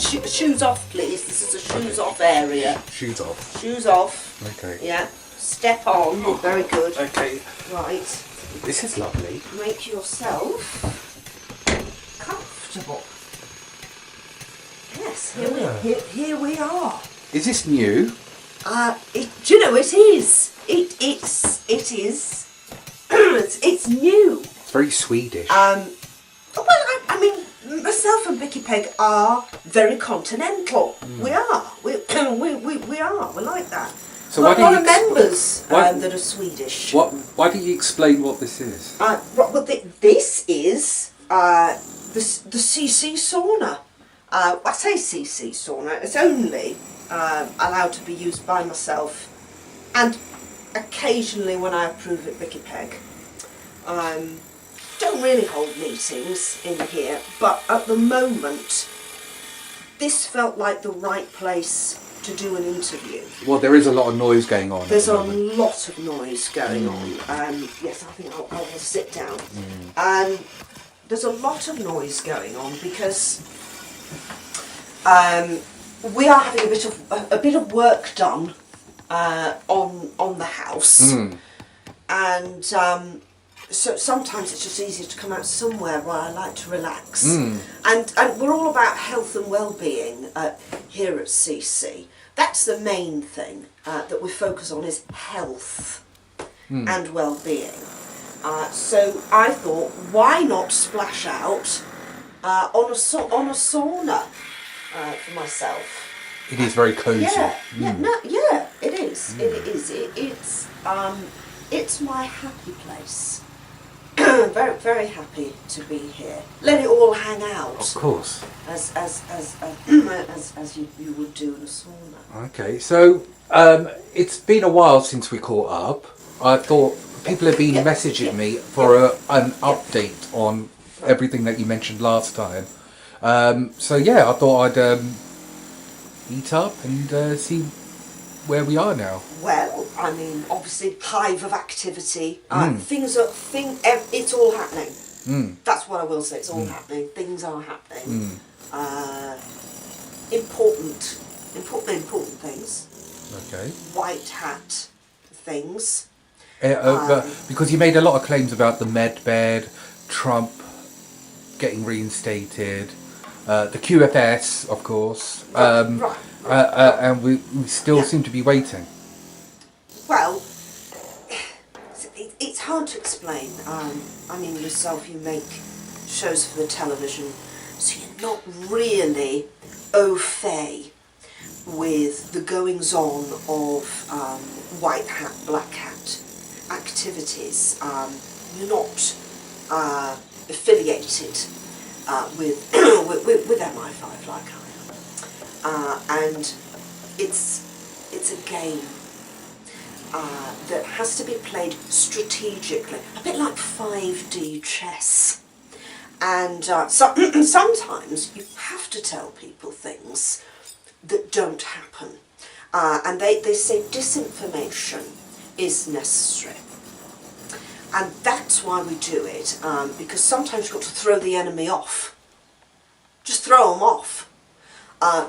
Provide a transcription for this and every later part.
shoes off, please. This is a shoes off area. Shoes off. Shoes off. Okay. Yeah. Step on. Oh, very good. Okay. Right. This is lovely. Make yourself comfortable. Yes, here we are. Is this new? Do you know, it is. It is. it's new. It's very Swedish. Well, I mean, myself and Vicky Peg are very continental. We are. We are. We're like that. So We've got a lot of members that are Swedish. Why don't you explain what this is? This is the CC sauna. I say CC sauna. It's only allowed to be used by myself, and occasionally when I approve it, Vicky Peg. Don't really hold meetings in here, but at the moment, this felt like the right place to do an interview. Well, there is a lot of noise going on. There's a lot of noise going on. Yes, I think I will sit down. There's a lot of noise going on because we are having a bit of work done on the house, and so sometimes it's just easier to come out somewhere where I like to relax. And we're all about health and well-being here at CC. That's the main thing that we focus on, is health and well-being. So I thought, why not splash out on a sauna for myself? It is very cosy. Yeah, it is. It is. It's my happy place. Very, very happy to be here. Let it all hang out. Of course. As you would do in a sauna. Okay, so it's been a while since we caught up. I thought people have been messaging me for an update on everything that you mentioned last time. So yeah, I thought I'd meet up and see where we are now. Well, I mean, obviously, hive of activity. It's all happening. That's what I will say. It's all happening. Things are happening. Important things. Okay. White hat things. Because you made a lot of claims about the medbed, Trump getting reinstated, the QFS, of course. Right. And we still seem to be waiting. Well, it's hard to explain. I mean, yourself, you make shows for the television, so you're not really au fait with the goings-on of white hat, black hat activities. You're not affiliated with MI5 like I am. And it's a game that has to be played strategically, a bit like 5D chess. And sometimes you have to tell people things that don't happen. And they say disinformation is necessary. And that's why we do it, because sometimes you've got to throw the enemy off. Just throw them off.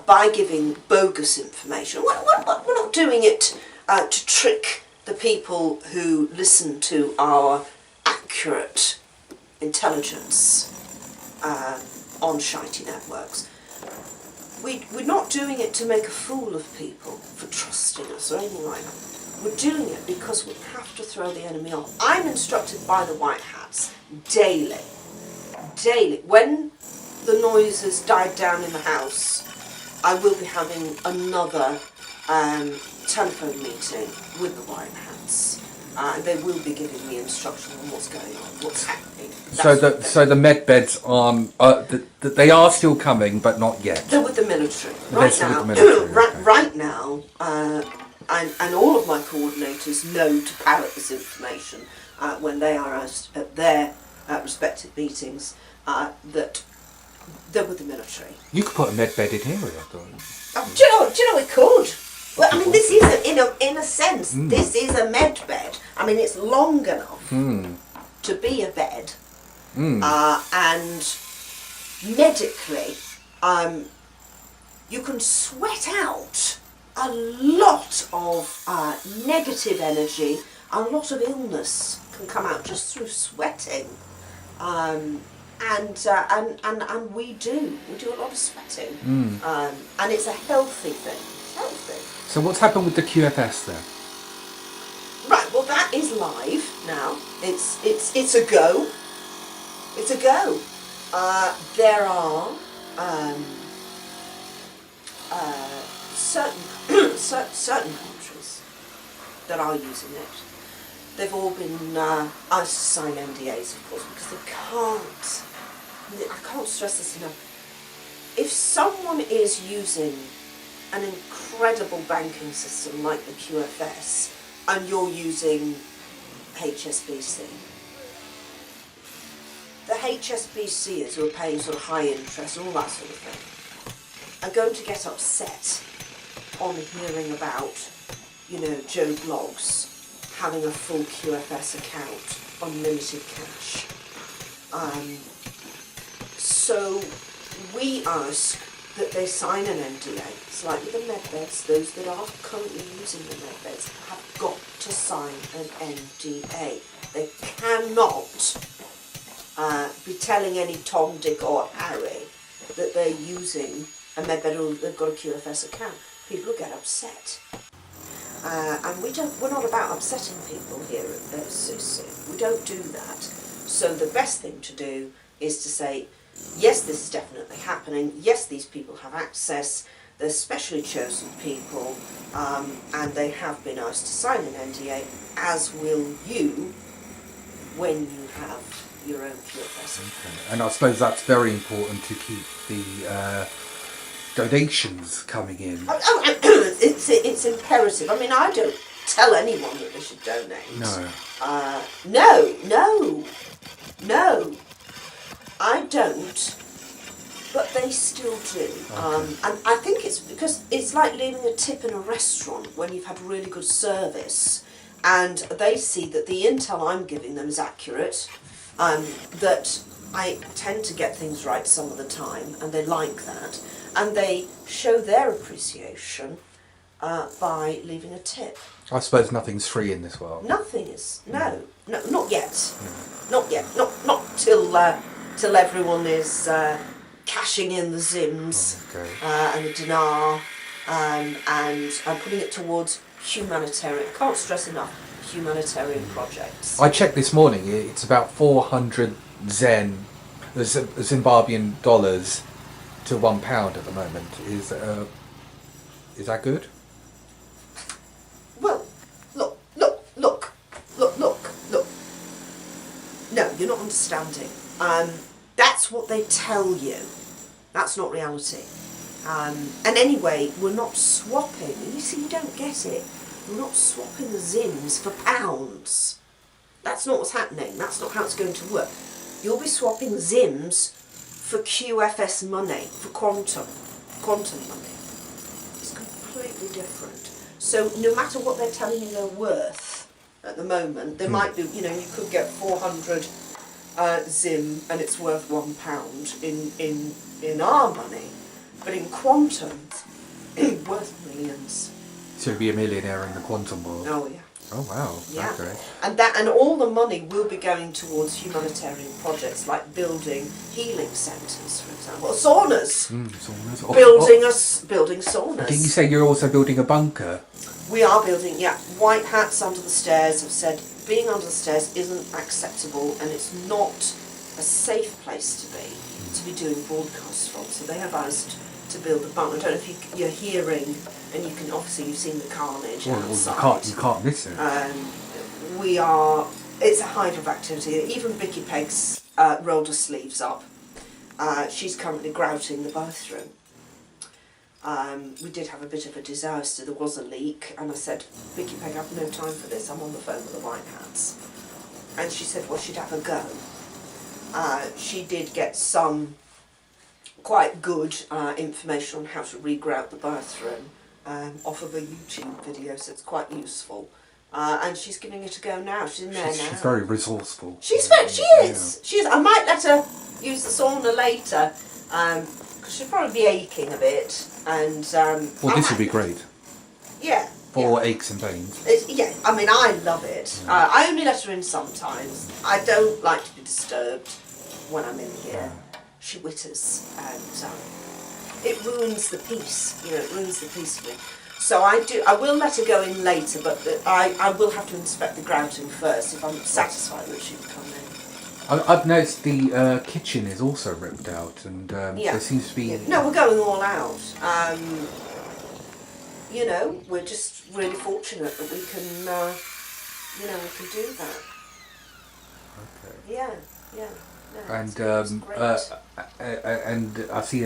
By giving bogus information. We're not doing it to trick the people who listen to our accurate intelligence on shitey networks. We're not doing it to make a fool of people for trusting us or anything like that. We're doing it because we have to throw the enemy off. I'm instructed by the white hats daily. When the noises died down in the house, I will be having another telephone meeting with the white hats. And they will be giving me instruction on what's going on, what's happening. So the medbeds they are still coming, but not yet. They're with the military Right now. And all of my coordinators know to parrot this information when they are at their respective meetings that they're with the military. You could put a medbed in here, I thought. Do you know we could? Well, I mean, this is in a sense, this is a med bed. I mean, it's long enough to be a bed, and medically, you can sweat out a lot of negative energy, a lot of illness can come out just through sweating. And we do a lot of sweating, and it's a healthy thing. It's healthy. So what's happened with the QFS then? Right. Well, that is live now. It's a go. It's a go. There are certain countries that are using it. They've all been asked to sign NDAs, of course, because they can't. I can't stress this enough. If someone is using an incredible banking system like the QFS, and you're using HSBC, the HSBCers who are paying sort of high interest and all that sort of thing are going to get upset on hearing about, you know, Joe Bloggs having a full QFS account, unlimited cash. So we ask that they sign an NDA. It's like with the medbeds, those that are currently using the medbeds have got to sign an NDA. They cannot be telling any Tom, Dick or Harry that they're using a medbed or they've got a QFS account. People will get upset. And we're not about upsetting people here at FCC. We don't do that. So the best thing to do is to say, yes, this is definitely happening. Yes, these people have access. They're specially chosen people, and they have been asked to sign an NDA, as will you when you have your own QFS. Okay. And I suppose that's very important to keep the donations coming in. It's imperative. I mean, I don't tell anyone that they should donate. No, I don't. But they still do. Okay. And I think it's because it's like leaving a tip in a restaurant when you've had really good service and they see that the intel I'm giving them is accurate, that I tend to get things right some of the time, and they like that. And they show their appreciation by leaving a tip. I suppose nothing's free in this world. Nothing is. No, not yet. Not yet. Not till everyone is cashing in the Zims and the dinar and putting it towards humanitarian. Can't stress enough, humanitarian projects. I checked this morning. It's about 400 Zimbabwean dollars to £1 at the moment. Is that good? Well, look. No, you're not understanding. That's what they tell you. That's not reality. And anyway, we're not swapping. You see, you don't get it. We're not swapping the Zims for pounds. That's not what's happening. That's not how it's going to work. You'll be swapping Zims for QFS money, for quantum money. It's completely different. So no matter what they're telling you they're worth at the moment, they might be, you could get 400 Zim and it's worth £1 in our money, but in quantum, it's worth millions. So you'll be a millionaire in the quantum world. Oh yeah. Oh wow. Yeah. Okay. And all the money will be going towards humanitarian projects like building healing centres, for example, or saunas. Saunas. Building saunas. Didn't you say you're also building a bunker? We are building, yeah. White hats under the stairs have said being under the stairs isn't acceptable and it's not a safe place to be doing broadcasts from. So they have asked to build a bunker. I don't know if you're hearing, and you can obviously you've seen the carnage outside. You can't miss it. It's a hive of activity. Even Vicky Pegg's rolled her sleeves up. She's currently grouting the bathroom. We did have a bit of a disaster. There was a leak, and I said, Vicky Pegg, I've no time for this. I'm on the phone with the White Hats. And she said, well, she'd have a go. She did get some quite good information on how to regrout the bathroom off of a YouTube video, so it's quite useful. And she's giving it a go now. She's in there now. She's very resourceful. She is. Yeah. She is. I might let her use the sauna later. because she'll probably be aching a bit, and Well, this would be great Yeah. for aches and pains. Yeah, I mean, I love it. I only let her in sometimes. I don't like to be disturbed when I'm in here. She witters, and it ruins the peace. You know, it ruins the peace for me. So I will let her go in later, but I will have to inspect the grouting first if I'm satisfied that she can come in. I've noticed the kitchen is also ripped out, and there seems to be... Yeah. No, we're going all out. You know, we're just really fortunate that we can, you know, we can do that. Okay. Yeah, yeah. No, and I see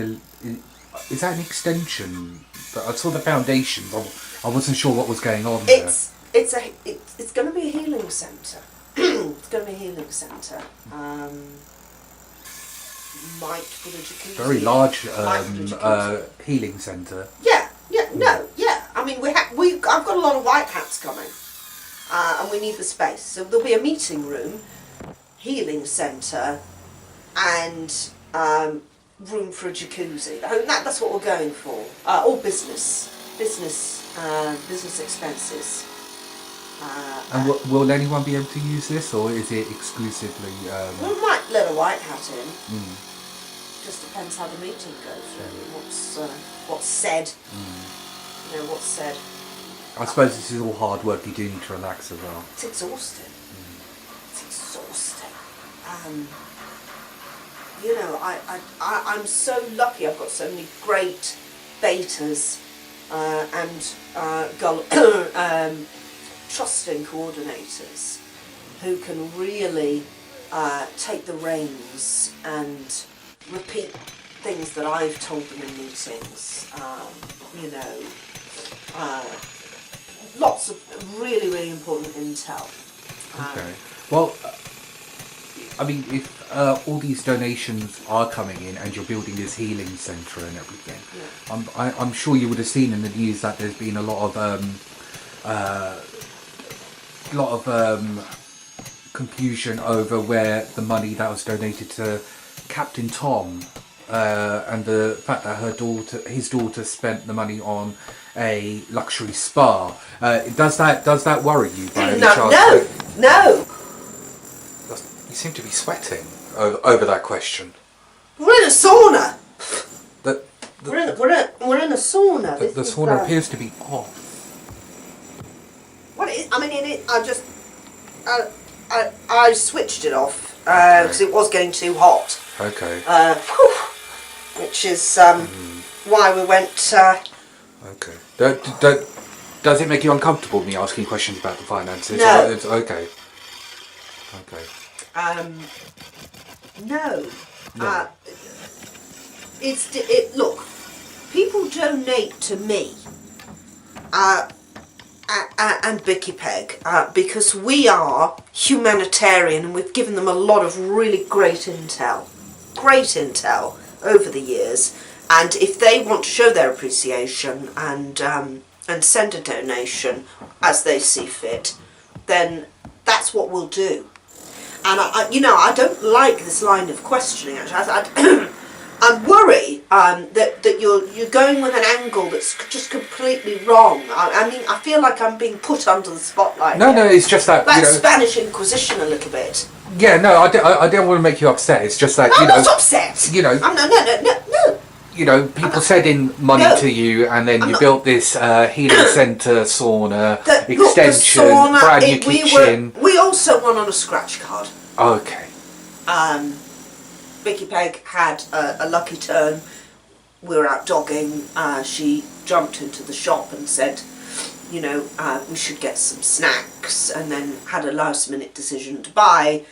is that an extension? I saw the foundations. I wasn't sure what was going on there. It's going to be a healing centre. It's going to be a healing centre. Might put a jacuzzi. Very large healing centre. Yeah, yeah, no, yeah. I mean, I've got a lot of white hats coming, and we need the space. So there'll be a meeting room, healing centre, and room for a jacuzzi. I mean, that's what we're going for. All business expenses. And will anyone be able to use this, or is it exclusively... We might let a white hat in. Just depends how the meeting goes, really. What's said. You know, what's said. I suppose this is all hard work. You do need to relax as well. It's exhausting. It's exhausting. You know, I'm so lucky. I've got so many great betas and trusting coordinators who can really take the reins and repeat things that I've told them in meetings. You know, lots of really, really important intel. Okay. Well, I mean, if all these donations are coming in and you're building this healing centre and everything, I'm sure you would have seen in the news that there's been a lot of confusion over where the money that was donated to Captain Tom and the fact that his daughter spent the money on a luxury spa. Does that worry you by any chance? No. You seem to be sweating over that question. We're in a sauna. We're in a sauna. The sauna appears to be off. What it is, I mean, I switched it off because it was getting too hot. Okay. Which is why we went. Okay. Does it make you uncomfortable me asking questions about the finances? No. It's okay. Okay. No. Look, people donate to me and Vicky Peg because we are humanitarian and we've given them a lot of really great intel over the years, and if they want to show their appreciation and send a donation as they see fit, then that's what we'll do. And I don't like this line of questioning. Actually, I worry that you're going with an angle that's just completely wrong. I mean, I feel like I'm being put under the spotlight. No, it's just that, like Spanish Inquisition a little bit. Yeah, no, I don't want to make you upset. It's just that I'm not upset. You know, no. You know, people sent in money to you, and then you built this healing centre, sauna, extension, sauna, brand new kitchen. We also won on a scratch card. Okay. Vicky Peg had a lucky turn. We were out dogging. She jumped into the shop and said, you know, we should get some snacks, and then had a last minute decision to buy,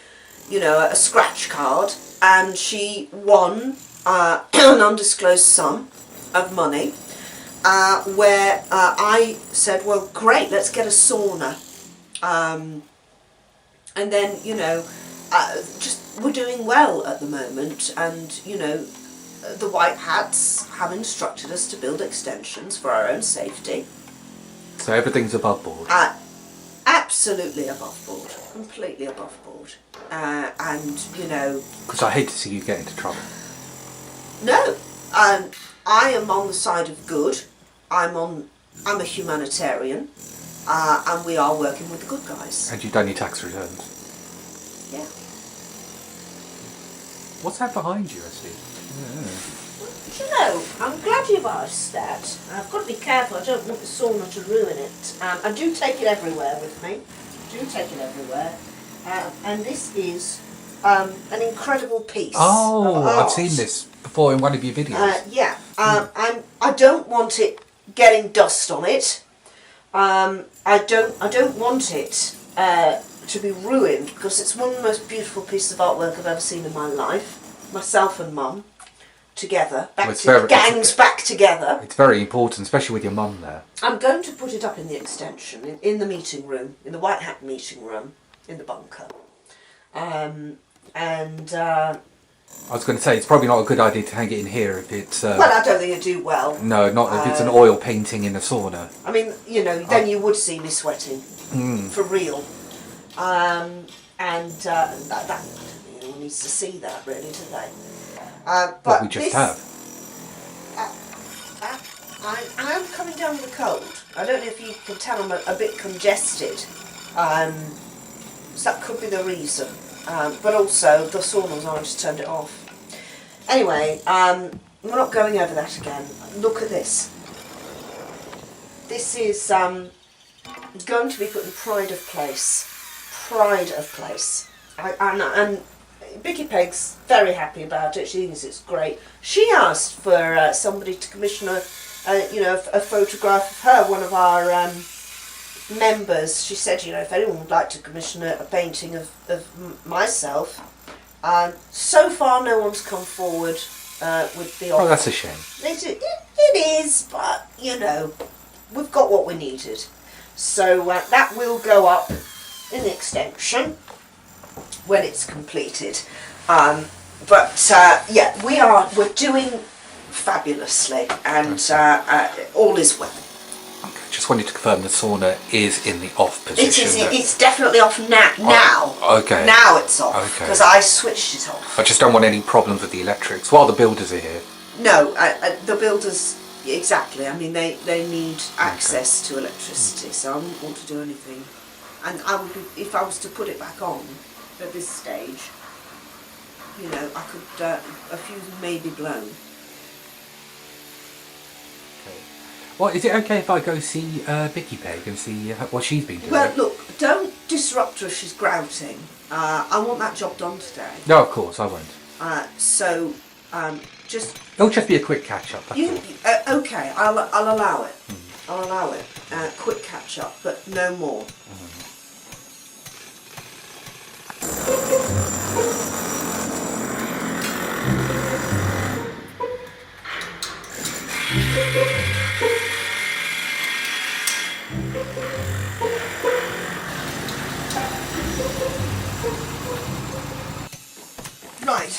you know, a scratch card, and she won an undisclosed sum of money, where I said, well, great, let's get a sauna. And then, you know, we're doing well at the moment, and, you know, the White Hats have instructed us to build extensions for our own safety. So everything's above board? Absolutely above board. Completely above board. And, you know... Because I hate to see you get into trouble. No. I am on the side of good. I'm a humanitarian, and we are working with the good guys. And you've done your tax returns. Yeah. What's that behind you, I see? Do you know, I'm glad you've asked that. I've got to be careful, I don't want the sauna to ruin it. I do take it everywhere with me. And this is an incredible piece Oh, of art. I've seen this before in one of your videos. Yeah, I don't want it getting dust on it. I don't want it to be ruined, because it's one of the most beautiful pieces of artwork I've ever seen in my life. Myself and Mum together, gangs back together. It's very important, especially with your mum there. I'm going to put it up in the extension, in the meeting room, in the White Hat meeting room, in the bunker. I was going to say, it's probably not a good idea to hang it in here if it's... well, I don't think it'd do well. No, not if it's an oil painting in a sauna. I mean, you know, then you would see me sweating. For real. That I don't think anyone needs to see that, really, do they? But we just have. I am coming down with a cold. I don't know if you can tell I'm a bit congested. So that could be the reason. But also, the sauna's on, I just turned it off. Anyway, we're not going over that again. Look at this. This is going to be put in pride of place. Pride of place. And Vicky Peg's very happy about it. She thinks it's great. She asked for somebody to commission a photograph of her, one of our members. She said, you know, if anyone would like to commission a painting of myself. So far, no one's come forward with the offer. Oh, that's a shame. It is, but you know, we've got what we needed. So that will go up in the extension when it's completed. Yeah, we're doing fabulously, and all is well. Okay, just wanted to confirm the sauna is in the off position. It's definitely off now. Okay. Now it's off, because I switched it off. I just don't want any problems with the electrics while the builders are here. No, the builders, exactly. I mean, they need access to electricity, so I wouldn't want to do anything. And I would, if I was to put it back on at this stage, you know, I could, a fuse may be blown. Okay. Well, is it okay if I go see Vicky Peg and see what she's been doing? Well, look, don't disrupt her if she's grouting. I want that job done today. No, of course, I won't. Just... It'll just be a quick catch-up. Okay, I'll allow it. I'll allow it. Quick catch-up, but no more. Right.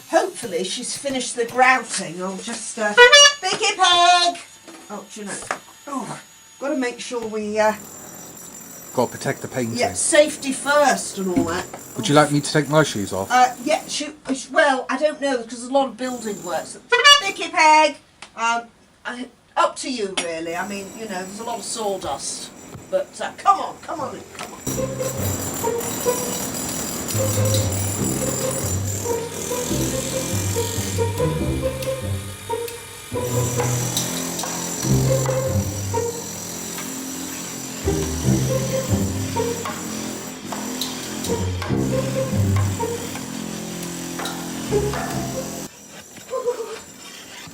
Hopefully she's finished the grouting. I'll just Vicky Peg! Oh, do you know? Oh, got to make sure we Got to protect the painting. yeah, safety first and all that. Would you like me to take my shoes off? Yeah, well, I don't know, because there's a lot of building works. Vicky Peg! Up to you, really. I mean, you know, there's a lot of sawdust. But come on.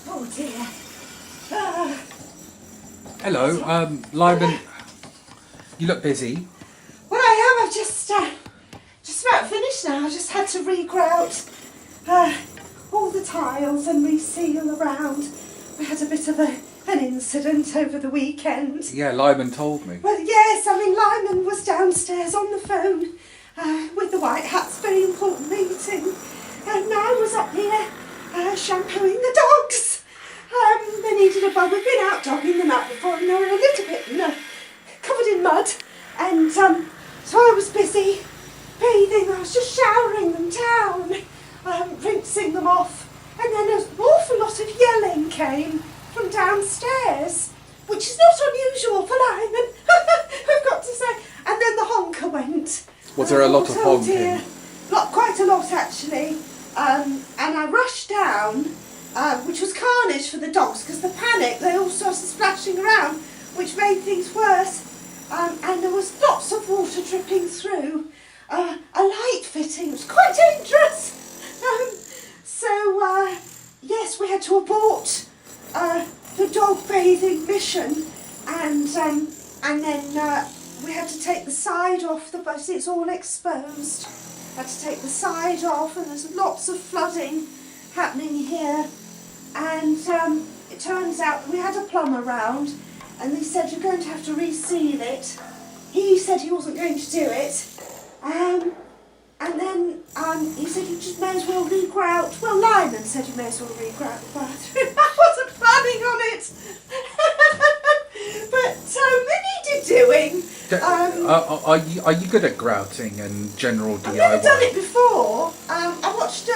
Oh dear. Hello, Lyman. You look busy. Well, I am. I've just about finished now. I just had to re-grout all the tiles and reseal around. We had a bit of an incident over the weekend. Yeah, Lyman told me. Well, yes, I mean, Lyman was downstairs on the phone with the White Hat's very important meeting, and I was up here shampooing the dogs. They needed a bug. We've been out dogging them out before, and they were a little bit covered in mud, and so I was busy bathing. I was just showering them down, rinsing them off, And then an awful lot of yelling came from downstairs, which is not unusual for Lyman, I've got to say. And then the honker went. Was there a lot of honking? Quite a lot, actually. And I rushed down, which was carnage for the dogs, because the panic, they all started splashing around, which made things worse. And there was lots of water dripping through. A light fitting, it was quite dangerous. Yes, we had to abort the dog bathing mission, and then we had to take the side off the bus. It's all exposed. Had to take the side off, and there's lots of flooding happening here. And it turns out we had a plumber round, and they said you're going to have to reseal it. He said he wasn't going to do it. And then he said you just may as well regrout. Well, Lyman said you may as well regrout the bathroom. I wasn't planning on it. But many did doing. Are you good at grouting and general DIY? I've never done it before. I watched a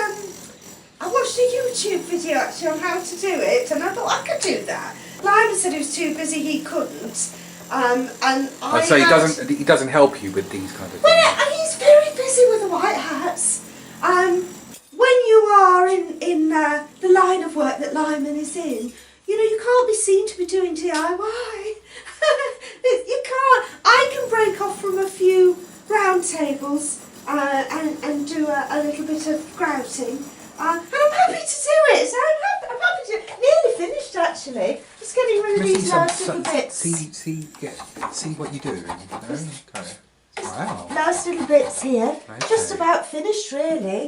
YouTube video actually on how to do it, and I thought I could do that. Lyman said he was too busy, he couldn't. So he doesn't help you with these kind of things. Well, he's very busy with the white hats. When you are in the line of work that Lyman is in, you know, you can't be seen to be doing DIY. You can't. I can break off from a few round tables and do a little bit of grouting. And I'm happy to do it. I'm happy to. Nearly finished actually. Just getting rid of these last little bits. See what you're doing. Okay. Wow. Last little bits here. Okay. Just about finished really.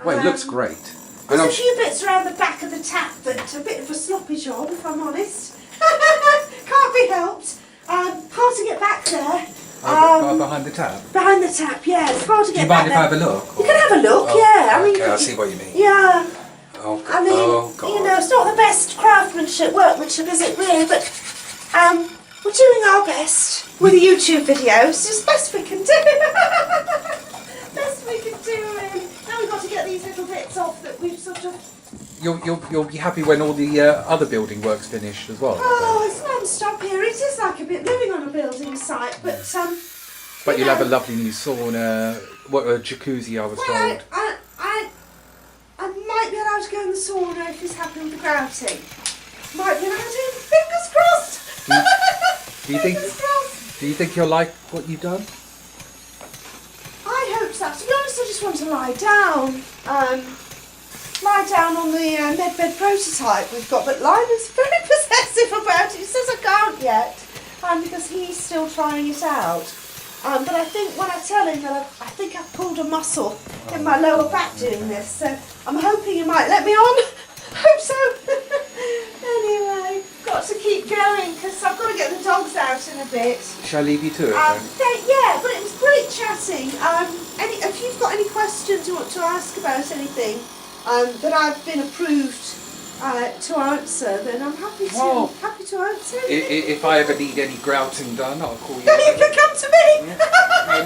Well, it looks great. There's a few bits around the back of the tap that a bit of a sloppy job, if I'm honest. Can't be helped. Hard to get back there. Behind the tap? Behind the tap, yeah. It's hard to get Do you back mind if I there. have a look? You can have a look, yeah. I mean, Okay, I see what you mean. Yeah. Oh, I mean, God. you know, it's not the best workmanship, is it really? But we're doing our best with the YouTube videos. It's the best we can do. Best we can do, really. Now we've got to get these little bits off that we've sort of... You'll be happy when all the other building work's finished as well. Oh, it's non-stop here. It is like a bit living on a building site, but But you'll have a lovely new sauna, a jacuzzi, I was told. I might be allowed to go in the sauna if he's happy with the grouting. Might be allowed to. Fingers crossed. Do you think you'll like what you've done? I hope so. To be honest, I just want to lie down. Lie down on the medbed prototype we've got, but Lyman's very possessive about it. He says I can't yet, because he's still trying it out. But I think when I tell him that I think I've pulled a muscle in my lower back doing this, so I'm hoping he might let me on. Hope so. Anyway, got to keep going because I've got to get the dogs out in a bit. Shall I leave you to it Yeah, but it was great chatting. If you've got any questions you want to ask about anything that I've been approved to answer, then I'm happy to answer. If I ever need any grouting done, I'll call you. Then you can come to me.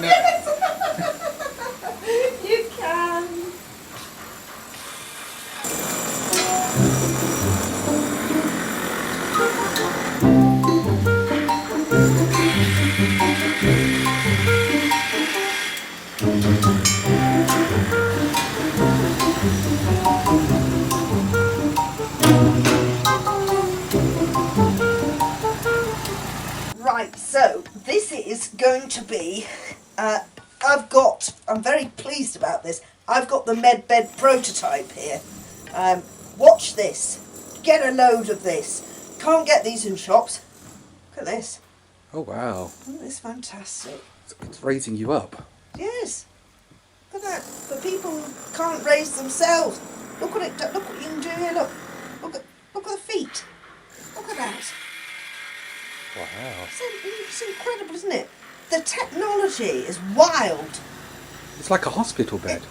Yeah. You can. Right, so this is going to be, I'm very pleased about this, I've got the medbed prototype here. Watch this, get a load of this. Can't get these in shops. Look at this. Oh wow. Isn't this fantastic? It's raising you up. Yes. Look at that, for people who can't raise themselves. Look what you can do here, look. Look at the feet. Look at that. Wow. It's incredible, isn't it? The technology is wild. It's like a hospital bed.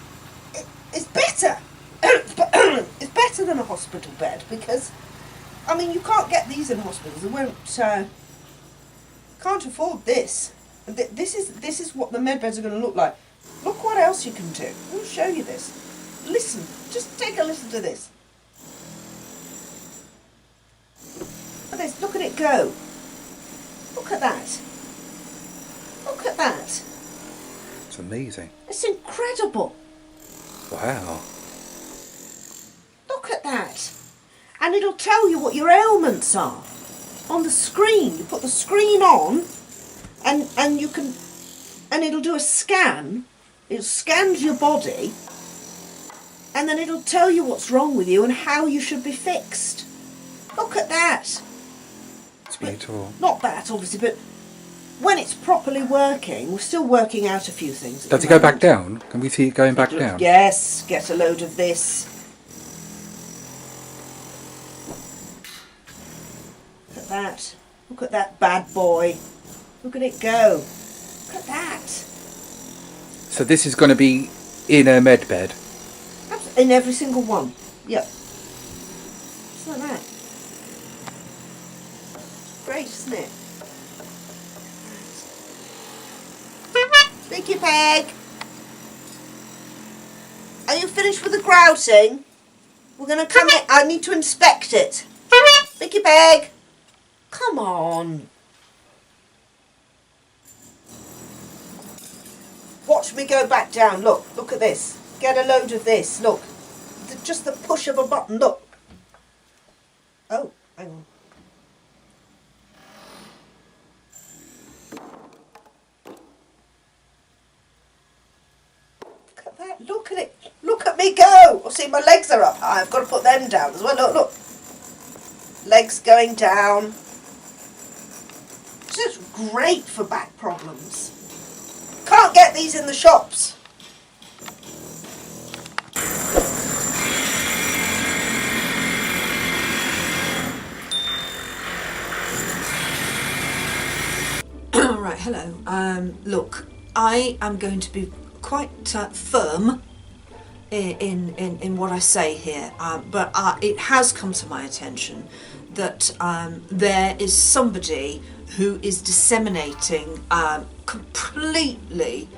It's better. It's better than a hospital bed because, I mean, you can't get these in hospitals. They won't. Can't afford this. This is what the medbeds are going to look like. Look what else you can do. I'll show you this. Listen. Just take a listen to this. at this. Look at it go. Look at that. Look at that. It's amazing. It's incredible. Wow. Look at that. And it'll tell you what your ailments are on the screen. You put the screen on and you can, and it'll do a scan. It scans your body and then it'll tell you what's wrong with you and how you should be fixed. Look at that. It's beautiful. Not that, obviously, but when it's properly working, we're still working out a few things. Does it go back down? Can we see it going back down? Yes, get a load of this. Look at that. Look at that bad boy. Look at it go. Look at that. So this is going to be in a med bed? In every single one. Yep. Just like that. Great, isn't it? Sticky Peg! Are you finished with the grouting? We're going to come in. I need to inspect it. Sticky Peg! Come on. Watch me go back down. Look at this. Get a load of this. Look. Just the push of a button. Look. Oh, hang on. Look at that. Look at it. Look at me go. Oh, see, my legs are up high. I've got to put them down as well. Look. Legs going down. This is great for back problems. Can't get these in the shops. Right, hello. Look, I am going to be quite firm in what I say here, but it has come to my attention that there is somebody who is disseminating completely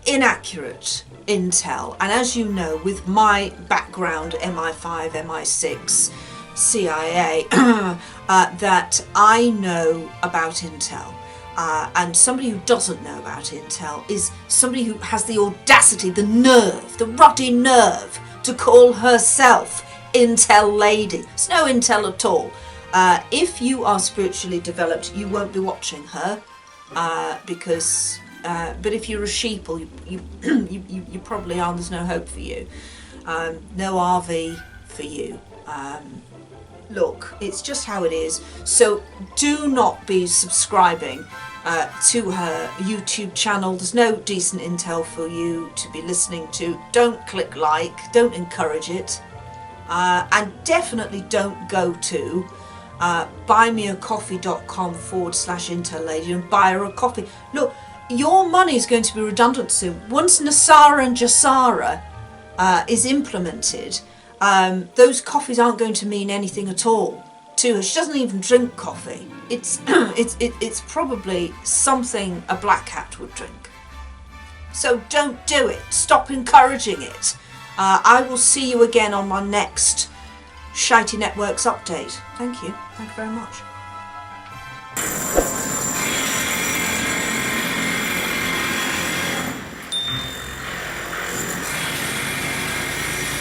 inaccurate intel, and as you know, with my background, MI5, MI6, CIA, that I know about intel. And somebody who doesn't know about intel is somebody who has the audacity, the nerve, the ruddy nerve to call herself Intel Lady. It's no intel at all. If you are spiritually developed, you won't be watching her, because. But if you're a sheeple, you probably are. There's no hope for you. No RV for you. Look, it's just how it is. So do not be subscribing to her YouTube channel. There's no decent intel for you to be listening to. Don't click like. Don't encourage it. And definitely don't go to buymeacoffee.com/interlady and buy her a coffee. Look, your money is going to be redundant soon. Once Nasara and Jasara is implemented, those coffees aren't going to mean anything at all to her. She doesn't even drink coffee. It's it's probably something a black cat would drink. So don't do it. Stop encouraging it. I will see you again on my next Shitey Networks update. Thank you. Thank you very much.